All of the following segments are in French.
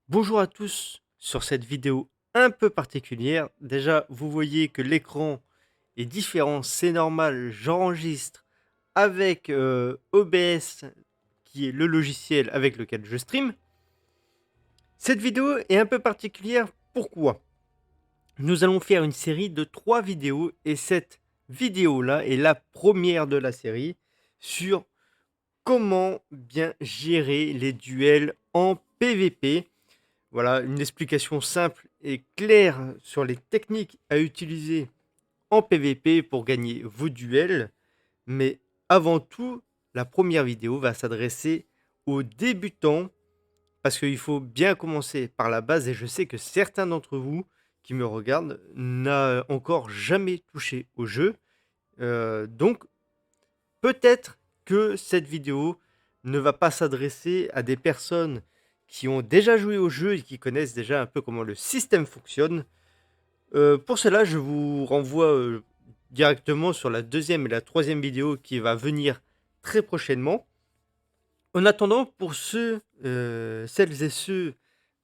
Bonjour à tous sur cette vidéo un peu particulière. Déjà, vous voyez que l'écran est différent, c'est normal, j'enregistre avec OBS qui est le logiciel avec lequel je stream. Cette vidéo est un peu particulière, pourquoi? Nous allons faire une série de 3 vidéos et cette vidéo-là est la première de la série sur comment bien gérer les duels en PVP. Voilà, une explication simple et claire sur les techniques à utiliser en PVP pour gagner vos duels. Mais avant tout, la première vidéo va s'adresser aux débutants parce qu'il faut bien commencer par la base et je sais que certains d'entre vous qui me regardent n'ont encore jamais touché au jeu. Donc peut-être que cette vidéo ne va pas s'adresser à des personnes qui ont déjà joué au jeu et qui connaissent déjà un peu comment le système fonctionne. Pour cela, je vous renvoie directement sur la deuxième et la troisième vidéo qui va venir très prochainement. En attendant, pour celles et ceux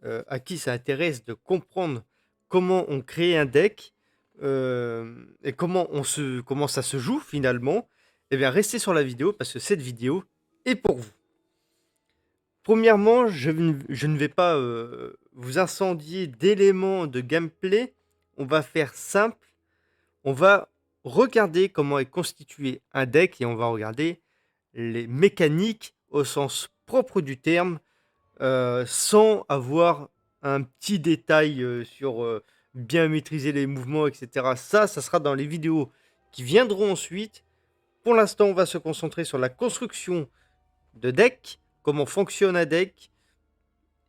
à qui ça intéresse de comprendre comment on crée un deck et comment ça se joue finalement, eh bien restez sur la vidéo parce que cette vidéo est pour vous. Premièrement, je ne vais pas vous incendier d'éléments de gameplay. On va faire simple. On va regarder comment est constitué un deck et on va regarder les mécaniques au sens propre du terme, sans avoir un petit détail sur bien maîtriser les mouvements, etc. Ça sera dans les vidéos qui viendront ensuite. Pour l'instant, on va se concentrer sur la construction de deck, comment fonctionne un deck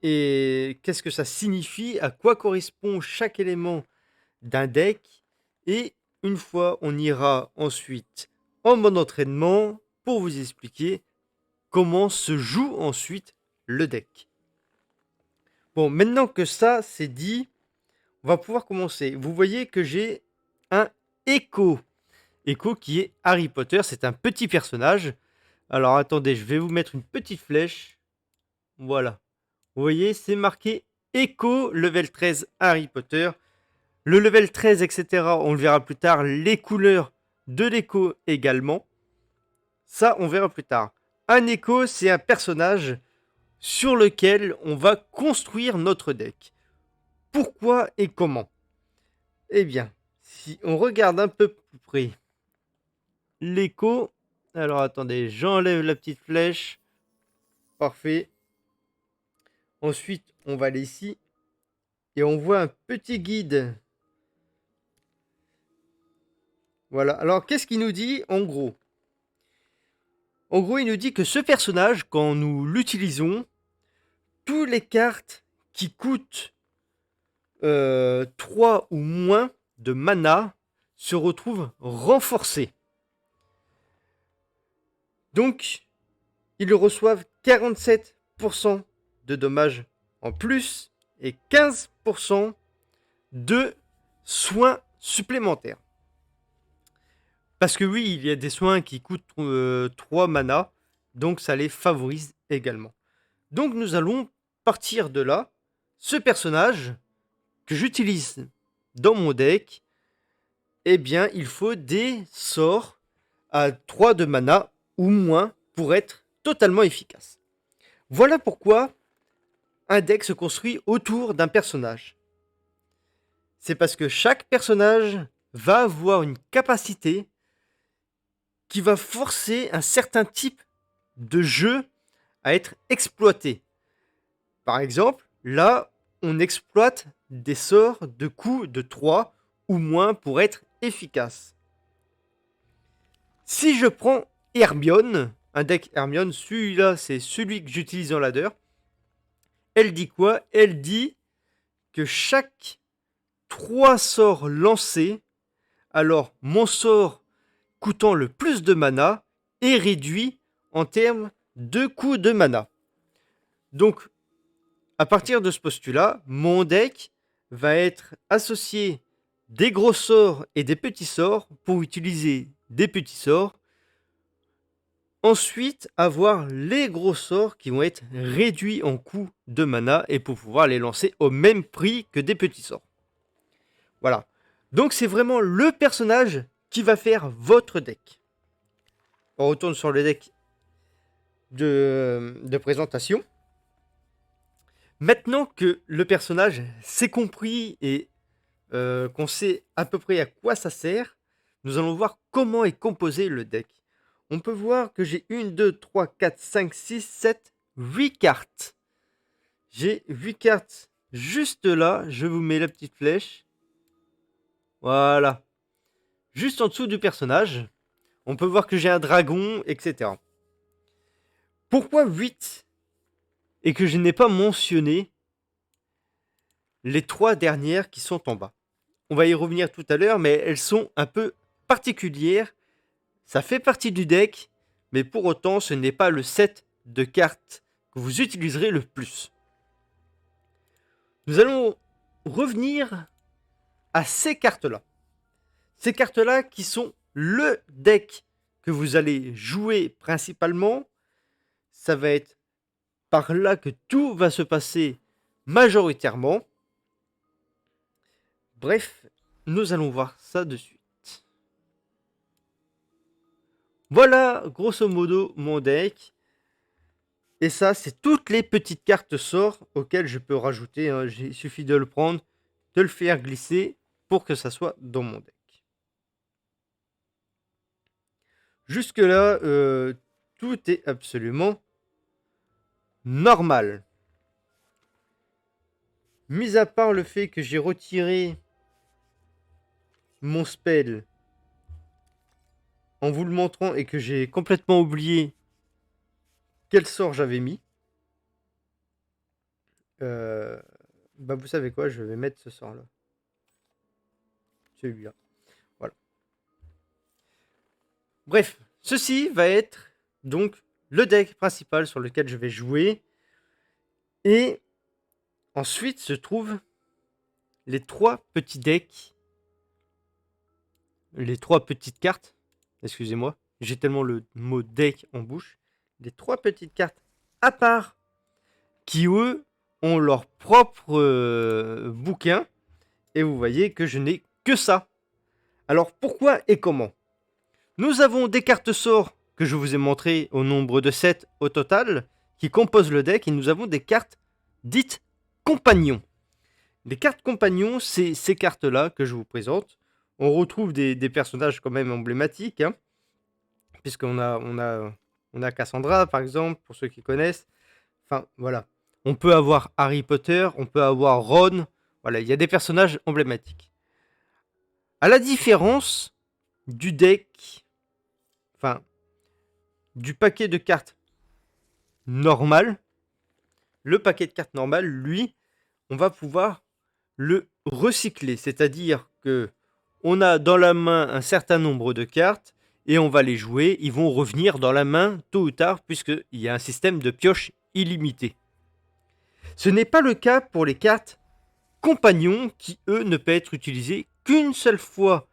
et qu'est-ce que ça signifie, à quoi correspond chaque élément d'un deck. Et une fois, on ira ensuite en mode entraînement pour vous expliquer comment se joue ensuite le deck. Bon, maintenant que ça c'est dit, on va pouvoir commencer. Vous voyez que j'ai un Echo. Echo qui est Harry Potter, c'est un petit personnage. Alors attendez, je vais vous mettre une petite flèche. Voilà. Vous voyez, c'est marqué Echo level 13 Harry Potter. Le level 13, etc., on le verra plus tard. Les couleurs de l'écho également. Ça, on verra plus tard. Un écho, c'est un personnage sur lequel on va construire notre deck. Pourquoi et comment? Eh bien, si on regarde un peu plus près l'écho, alors attendez, j'enlève la petite flèche. Parfait. Ensuite, on va aller ici et on voit un petit guide. Voilà. Alors, qu'est-ce qu'il nous dit en gros? En gros, il nous dit que ce personnage, quand nous l'utilisons, toutes les cartes qui coûtent 3 ou moins de mana se retrouvent renforcées. Donc, ils reçoivent 47% de dommages en plus et 15% de soins supplémentaires. Parce que oui, il y a des soins qui coûtent 3 mana, donc ça les favorise également. Donc nous allons partir de là. Ce personnage que j'utilise dans mon deck, eh bien, il faut des sorts à 3 de mana ou moins pour être totalement efficace. Voilà pourquoi un deck se construit autour d'un personnage. C'est parce que chaque personnage va avoir une capacité qui va forcer un certain type de jeu à être exploité. Par exemple, là, on exploite des sorts de coups de 3 ou moins pour être efficace. Si je prends Hermione, un deck Hermione, celui-là c'est celui que j'utilise dans ladder, elle dit quoi? Elle dit que chaque 3 sorts lancés, alors mon sort coûtant le plus de mana est réduit en termes de coût de mana. Donc, à partir de ce postulat, mon deck va être associé des gros sorts et des petits sorts pour utiliser des petits sorts Ensuite, avoir les gros sorts qui vont être réduits en coût de mana et pour pouvoir les lancer au même prix que des petits sorts. Voilà. Donc c'est vraiment le personnage qui va faire votre deck. On retourne sur le deck de présentation. Maintenant que le personnage s'est compris et qu'on sait à peu près à quoi ça sert, nous allons voir comment est composé le deck. On peut voir que j'ai 1, 2, 3, 4, 5, 6, 7, 8 cartes. J'ai 8 cartes juste là. Je vous mets la petite flèche. Voilà. Juste en dessous du personnage. On peut voir que j'ai un dragon, etc. Pourquoi 8 et que je n'ai pas mentionné les 3 dernières qui sont en bas? On va y revenir tout à l'heure, mais elles sont un peu particulières. Ça fait partie du deck, mais pour autant, ce n'est pas le set de cartes que vous utiliserez le plus. Nous allons revenir à ces cartes-là. Ces cartes-là qui sont le deck que vous allez jouer principalement. Ça va être par là que tout va se passer majoritairement. Bref, nous allons voir ça de suite. Voilà, grosso modo, mon deck. Et ça, c'est toutes les petites cartes sorts auxquelles je peux rajouter. Hein. Il suffit de le prendre, de le faire glisser pour que ça soit dans mon deck. Jusque-là, tout est absolument normal. Mis à part le fait que j'ai retiré mon spell en vous le montrant et que j'ai complètement oublié quel sort j'avais mis. Bah vous savez quoi, je vais mettre ce sort là. Celui-là. Voilà. Bref, ceci va être donc le deck principal sur lequel je vais jouer. Et ensuite se trouvent les 3 petits decks. Les 3 petites cartes. Excusez-moi, j'ai tellement le mot deck en bouche. Les 3 petites cartes à part qui, eux, ont leur propre bouquin. Et vous voyez que je n'ai que ça. Alors, pourquoi et comment? Nous avons des cartes sorts que je vous ai montrées au nombre de 7 au total, qui composent le deck. Et nous avons des cartes dites compagnons. Les cartes compagnons, c'est ces cartes-là que je vous présente. On retrouve des personnages quand même emblématiques, hein, puisqu'on a Cassandra, par exemple, pour ceux qui connaissent. Enfin, voilà. On peut avoir Harry Potter, on peut avoir Ron. Voilà, il y a des personnages emblématiques. À la différence du deck, enfin, du paquet de cartes normal, le paquet de cartes normal, lui, on va pouvoir le recycler. C'est-à-dire que on a dans la main un certain nombre de cartes et on va les jouer. Ils vont revenir dans la main tôt ou tard puisqu'il y a un système de pioche illimité. Ce n'est pas le cas pour les cartes compagnons qui, eux, ne peuvent être utilisés qu'une seule fois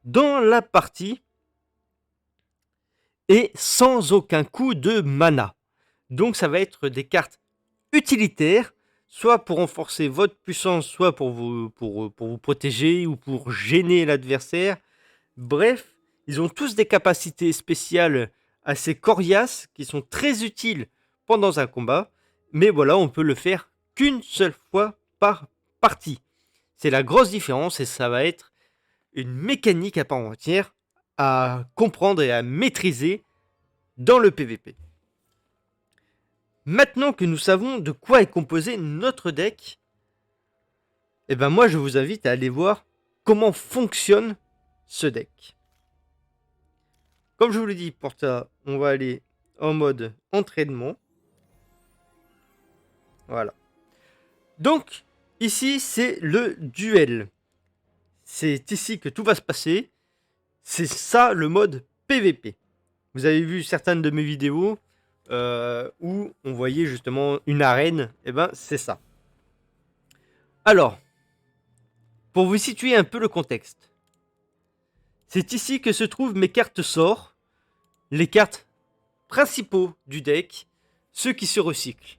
dans la partie et sans aucun coût de mana. Donc ça va être des cartes utilitaires, soit pour renforcer votre puissance, soit pour vous protéger ou pour gêner l'adversaire. Bref, ils ont tous des capacités spéciales assez coriaces qui sont très utiles pendant un combat. Mais voilà, on peut le faire qu'une seule fois par partie. C'est la grosse différence et ça va être une mécanique à part entière à comprendre et à maîtriser dans le PVP. Maintenant que nous savons de quoi est composé notre deck, eh ben moi je vous invite à aller voir comment fonctionne ce deck. Comme je vous l'ai dit, pour ça, on va aller en mode entraînement. Voilà. Donc, ici, c'est le duel. C'est ici que tout va se passer. C'est ça le mode PVP. Vous avez vu certaines de mes vidéos où on voyait justement une arène. Et ben, c'est ça. Alors, pour vous situer un peu le contexte, c'est ici que se trouvent mes cartes sorts. Les cartes principaux du deck, ceux qui se recyclent.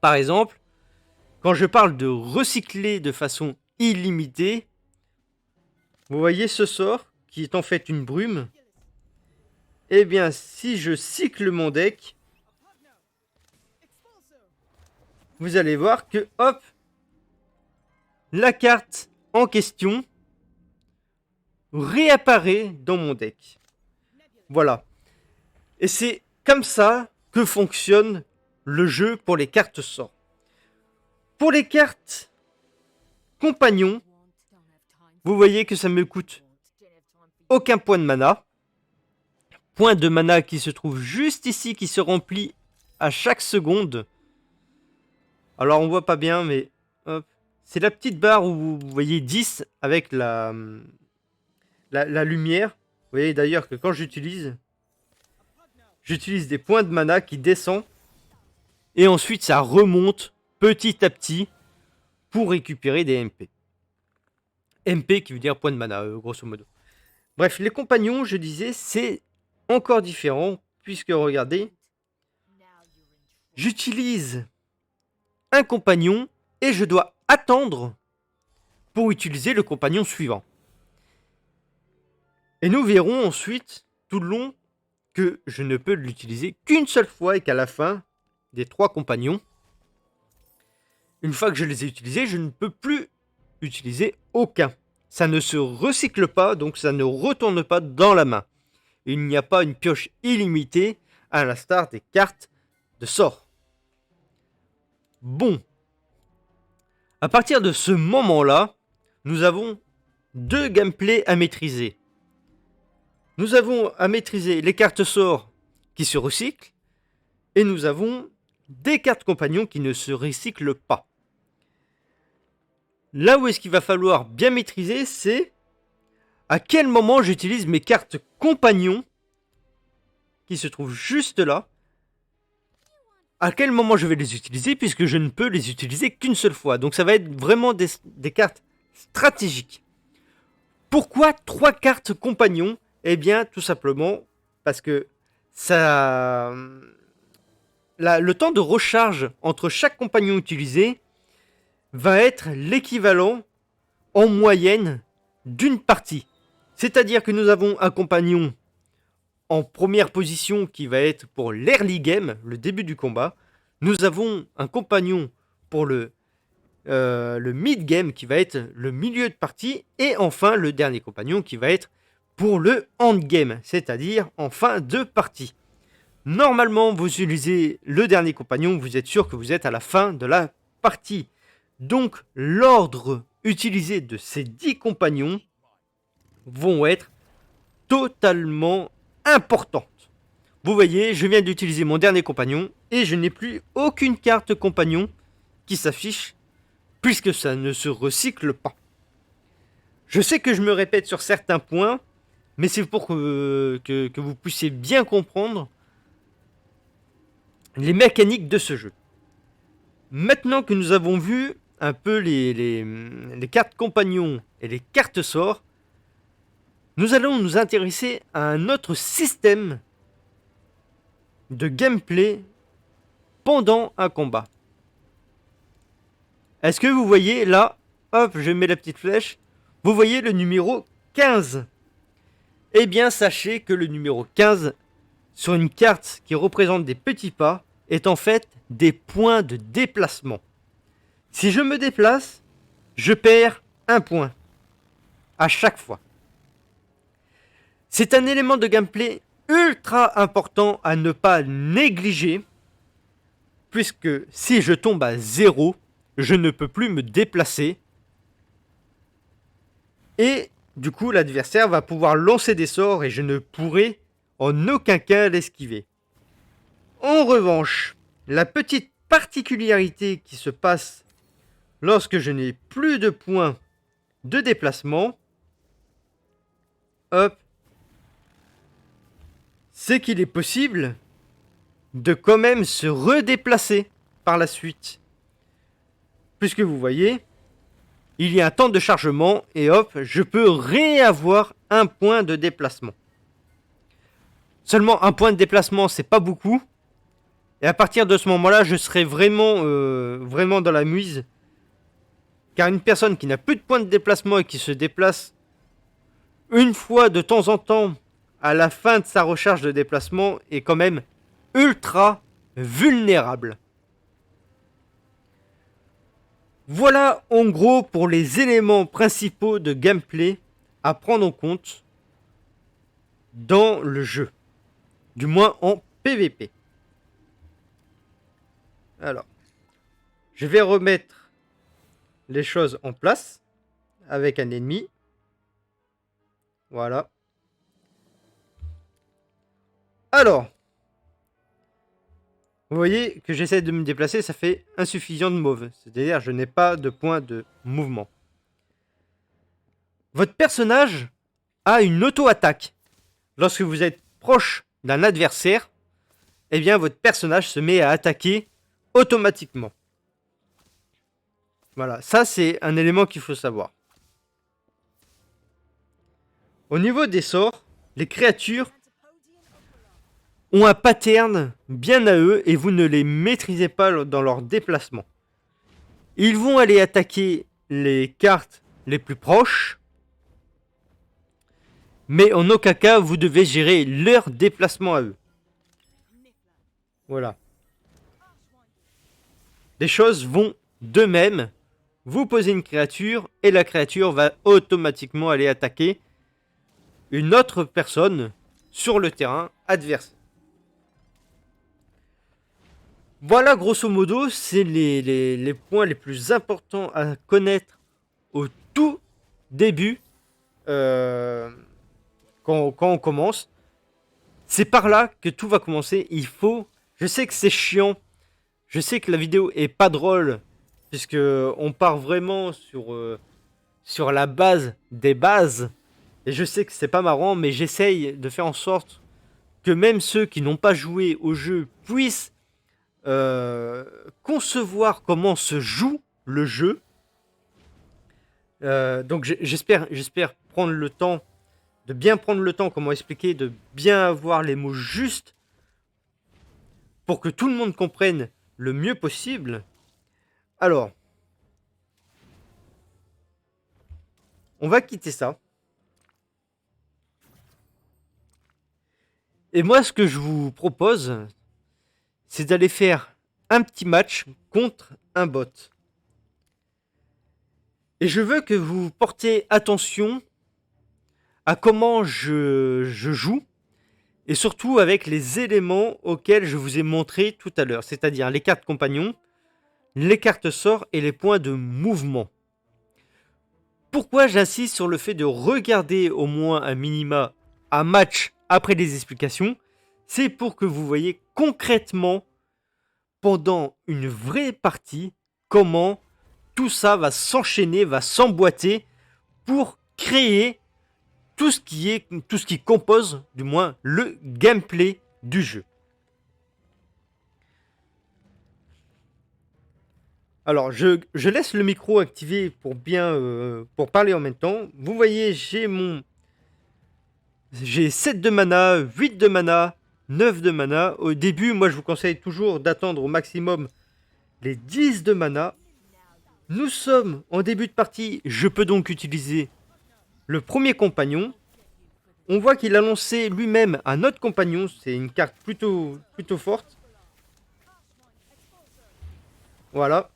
Par exemple, quand je parle de recycler de façon illimitée, vous voyez ce sort qui est en fait une brume. Eh bien, si je cycle mon deck, vous allez voir que, hop, la carte en question réapparaît dans mon deck. Voilà. Et c'est comme ça que fonctionne le jeu pour les cartes sorts. Pour les cartes compagnons, vous voyez que ça me coûte aucun point de mana. Point de mana qui se trouve juste ici, qui se remplit à chaque seconde. Alors on voit pas bien, mais hop, c'est la petite barre où vous voyez 10 avec la lumière. Vous voyez d'ailleurs que quand j'utilise des points de mana qui descendent. Et ensuite ça remonte petit à petit pour récupérer des MP. MP qui veut dire point de mana, grosso modo. Bref, les compagnons, je disais, c'est encore différent. Puisque regardez, j'utilise un compagnon et je dois attendre pour utiliser le compagnon suivant. Et nous verrons ensuite, tout le long, que je ne peux l'utiliser qu'une seule fois et qu'à la fin des 3 compagnons, une fois que je les ai utilisés, je ne peux plus utiliser aucun. Ça ne se recycle pas, donc ça ne retourne pas dans la main. Il n'y a pas une pioche illimitée, à l'instar des cartes de sort. Bon. À partir de ce moment-là, nous avons 2 gameplays à maîtriser. Nous avons à maîtriser les cartes sorts qui se recyclent, et nous avons des cartes compagnons qui ne se recyclent pas. Là où est-ce qu'il va falloir bien maîtriser, c'est à quel moment j'utilise mes cartes compagnons qui se trouvent juste là. À quel moment je vais les utiliser, puisque je ne peux les utiliser qu'une seule fois. Donc ça va être vraiment des cartes stratégiques. Pourquoi 3 cartes compagnons? Eh bien, tout simplement parce que ça... le temps de recharge entre chaque compagnon utilisé va être l'équivalent en moyenne d'une partie. C'est-à-dire que nous avons un compagnon en première position qui va être pour l'early game, le début du combat. Nous avons un compagnon pour le mid game qui va être le milieu de partie. Et enfin le dernier compagnon qui va être pour le end game, c'est-à-dire en fin de partie. Normalement, vous utilisez le dernier compagnon, vous êtes sûr que vous êtes à la fin de la partie. Donc, l'ordre utilisé de ces 10 compagnons vont être totalement importantes. Vous voyez, je viens d'utiliser mon dernier compagnon et je n'ai plus aucune carte compagnon qui s'affiche puisque ça ne se recycle pas. Je sais que je me répète sur certains points, mais c'est pour que vous puissiez bien comprendre les mécaniques de ce jeu. Maintenant que nous avons vu un peu les cartes compagnons et les cartes sorts, nous allons nous intéresser à un autre système de gameplay pendant un combat. Est-ce que vous voyez là, hop, je mets la petite flèche, vous voyez le numéro 15. Eh bien, sachez que le numéro 15, sur une carte qui représente des petits pas, est en fait des points de déplacement. Si je me déplace, je perds un point à chaque fois. C'est un élément de gameplay ultra important à ne pas négliger, puisque si je tombe à 0, je ne peux plus me déplacer. Et du coup, l'adversaire va pouvoir lancer des sorts et je ne pourrai en aucun cas l'esquiver. En revanche, la petite particularité qui se passe lorsque je n'ai plus de points de déplacement, hop, c'est qu'il est possible de quand même se redéplacer par la suite. Puisque vous voyez, il y a un temps de chargement et hop, je peux réavoir un point de déplacement. Seulement un point de déplacement, c'est pas beaucoup. Et à partir de ce moment-là, je serai vraiment dans la mouise. Car une personne qui n'a plus de point de déplacement et qui se déplace une fois de temps en temps à la fin de sa recharge de déplacement est quand même ultra vulnérable. Voilà en gros pour les éléments principaux de gameplay à prendre en compte dans le jeu. Du moins en PVP. Alors, je vais remettre les choses en place avec un ennemi. Voilà. Alors, vous voyez que j'essaie de me déplacer, ça fait insuffisant de mauve. C'est-à-dire je n'ai pas de point de mouvement. Votre personnage a une auto-attaque. Lorsque vous êtes proche d'un adversaire, eh bien votre personnage se met à attaquer automatiquement. Voilà, ça c'est un élément qu'il faut savoir. Au niveau des sorts, les créatures ont un pattern bien à eux et vous ne les maîtrisez pas dans leur déplacement. Ils vont aller attaquer les cartes les plus proches, mais en aucun cas vous devez gérer leur déplacement à eux. Voilà. Les choses vont d'eux-mêmes. Vous posez une créature et la créature va automatiquement aller attaquer une autre personne sur le terrain adverse. Voilà, grosso modo, c'est les points les plus importants à connaître au tout début, quand on commence. C'est par là que tout va commencer. Je sais que c'est chiant, je sais que la vidéo est pas drôle, puisque on part vraiment sur la base des bases. Et je sais que c'est pas marrant, mais j'essaye de faire en sorte que même ceux qui n'ont pas joué au jeu puissent concevoir comment se joue le jeu. Donc j'espère prendre le temps, de bien prendre le temps, comment expliquer, de bien avoir les mots justes pour que tout le monde comprenne le mieux possible. Alors, on va quitter ça. Et moi, ce que je vous propose, c'est d'aller faire un petit match contre un bot. Et je veux que vous portiez attention à comment je joue, et surtout avec les éléments auxquels je vous ai montré tout à l'heure, c'est-à-dire les cartes compagnons, les cartes sorts et les points de mouvement. Pourquoi j'insiste sur le fait de regarder au moins un minima un match après les explications? C'est pour que vous voyez concrètement pendant une vraie partie comment tout ça va s'enchaîner, va s'emboîter pour créer tout ce qui compose du moins le gameplay du jeu. Alors je laisse le micro activé pour bien pour parler en même temps. Vous voyez, j'ai 7 de mana, 8 de mana, 9 de mana. Au début, moi je vous conseille toujours d'attendre au maximum les 10 de mana. Nous sommes en début de partie, je peux donc utiliser le premier compagnon. On voit qu'il a lancé lui-même un autre compagnon, c'est une carte plutôt forte. Voilà.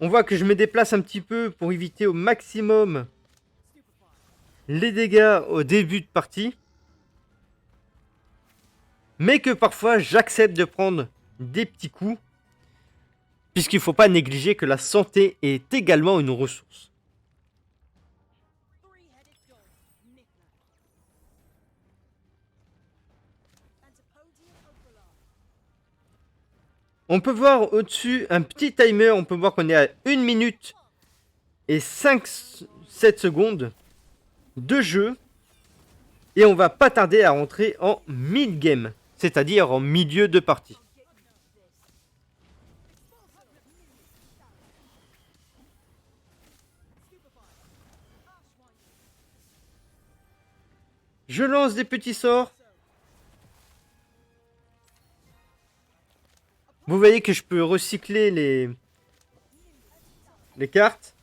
On voit que je me déplace un petit peu pour éviter au maximum les dégâts au début de partie. Mais que parfois j'accepte de prendre des petits coups. Puisqu'il ne faut pas négliger que la santé est également une ressource. On peut voir au-dessus un petit timer, on peut voir qu'on est à 1 minute et 7 secondes de jeu. Et on va pas tarder à rentrer en mid-game, c'est-à-dire en milieu de partie. Je lance des petits sorts. Vous voyez que je peux recycler les cartes.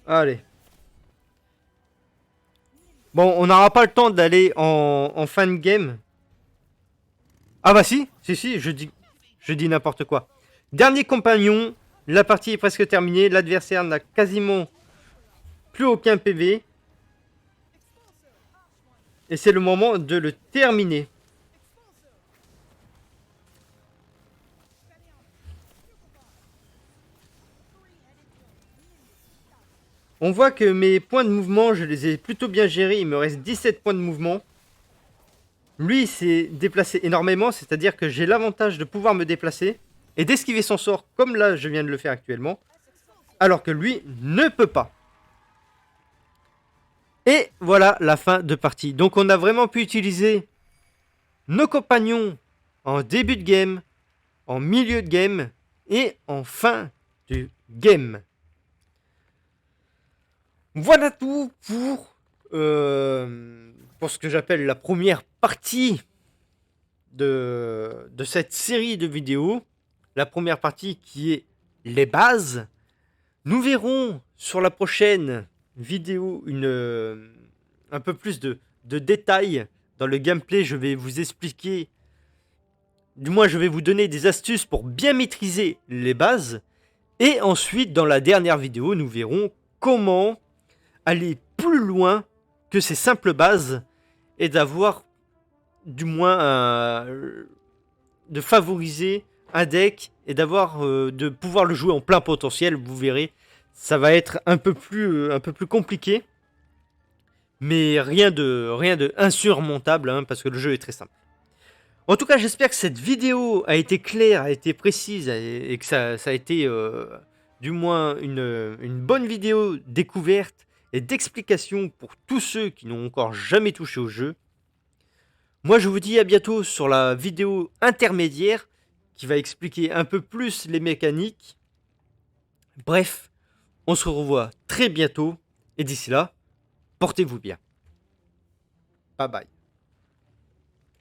Allez. Bon, on n'aura pas le temps d'aller en fin de game. Ah bah si, si, je dis n'importe quoi. Dernier compagnon, la partie est presque terminée. L'adversaire n'a quasiment plus aucun PV. Et c'est le moment de le terminer. On voit que mes points de mouvement, je les ai plutôt bien gérés. Il me reste 17 points de mouvement. Lui, il s'est déplacé énormément, c'est-à-dire que j'ai l'avantage de pouvoir me déplacer et d'esquiver son sort, comme là, je viens de le faire actuellement, alors que lui ne peut pas. Et voilà la fin de partie. Donc on a vraiment pu utiliser nos compagnons en début de game, en milieu de game et en fin de game. Voilà tout pour ce que j'appelle la première partie de cette série de vidéos. La première partie qui est les bases. Nous verrons sur la prochaine vidéo un peu plus de détails dans le gameplay. Je vais vous expliquer, du moins je vais vous donner des astuces pour bien maîtriser les bases. Et ensuite, dans la dernière vidéo, nous verrons comment aller plus loin que ces simples bases et d'avoir du moins de favoriser un deck et de pouvoir le jouer en plein potentiel. Vous verrez, ça va être un peu plus compliqué, mais rien de insurmontable, hein, parce que le jeu est très simple. En tout cas, j'espère que cette vidéo a été claire, a été précise et que ça a été du moins une bonne vidéo découverte et d'explication pour tous ceux qui n'ont encore jamais touché au jeu. Moi, je vous dis à bientôt sur la vidéo intermédiaire qui va expliquer un peu plus les mécaniques. Bref, on se revoit très bientôt et d'ici là, portez-vous bien. Bye bye.